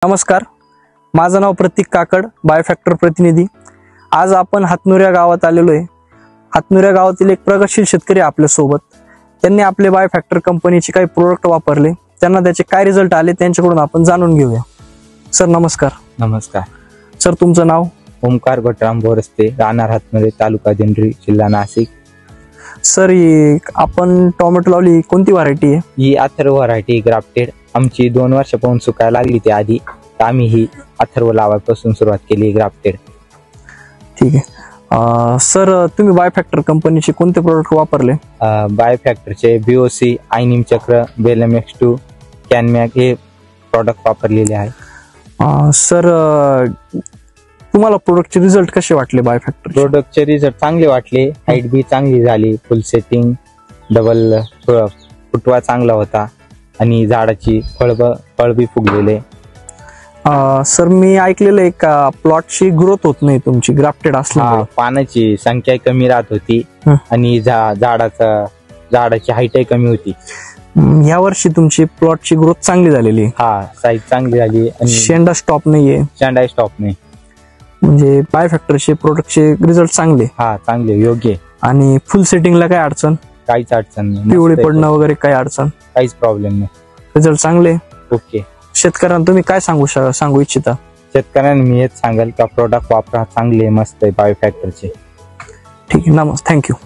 नमस्कार, माझं नाव प्रतीक काकड, बायोफॅक्टर प्रतिनिधी। आज आपण हातनुऱ्या गावात आलेलो आहे। हातनुऱ्या गावातील एक प्रगतशील शेतकरी आपल्या सोबत, त्यांनी आपले बायोफॅक्टर कंपनीचे काही प्रोडक्ट वापरले, त्यांना त्याचे काय रिझल्ट आले त्यांच्याकडून आपण जाणून घेऊया। सर नमस्कार। नमस्कार सर, तुमचं नाव? ओमकार गोटराम बोरस्ते, राहणार हातनुरे, तालुका दिंडोरी, जिल्हा नाशिक। सर, आपण टोमॅटो लावली, कोणती व्हरायटी आहे? ही अथर्व व्हरायटी ग्राफ्टेड। आमची 2 वर्षापासून सुकायला लागली ती आधी, तर आम्ही ही अथर्व लावायपासून सुरुवात केली ग्राफ्टेड। ठीक आहे। सर, तुम्ही बायोफॅक्टर कंपनीचे कोणते प्रोडक्ट वापरले? बायोफॅक्टरचे बीओसी, आयनिम चक्र, बेलम X2, कॅनमॅक हे प्रॉडक्ट वापरलेले आहे। सर, तुम्हाला प्रोडक्टचे रिझल्ट कसे वाटले? बायोफॅक्टर प्रोडक्टचे रिझल्ट चांगले वाटले, हाईट बी चांगली झाली, फुल सेटिंग, डबल फुटवा चांगला होता आणि झाडाची फळ बी फुगलेले। सर, मी ऐकलेलं आहे का प्लॉटची ग्रोथ होत नाही तुमची ग्राफ्टेड असल्यामुळे? पानाची संख्या कमी राहत होती आणि झाडाची हाईटही कमी होती। या वर्षी तुमची प्लॉटची ग्रोथ चांगली झालेली आहे। हा, साईज चांगली झाली आणि शेंडा स्टॉप नाहीये, शेंडा स्टॉप नाही, म्हणजे बायोफॅक्टरचे प्रोडक्टचे रिझल्ट चांगले। हा, चांगले, योग्य। आणि फुल सेटिंगला काय अडचण? काहीच अडचण नाही, पिवळे पडणं वगैरे काही अडचण? काहीच प्रॉब्लेम नाही, रिझल्ट चांगले। ओके। शेतकऱ्यांना तुम्ही काय सांगू इच्छिता? शेतकऱ्यांना मी हेच सांगेल का प्रोडक्ट वापरा, चांगले मस्त आहे बायोफॅक्टरचे। ठीक आहे, थँक्यू।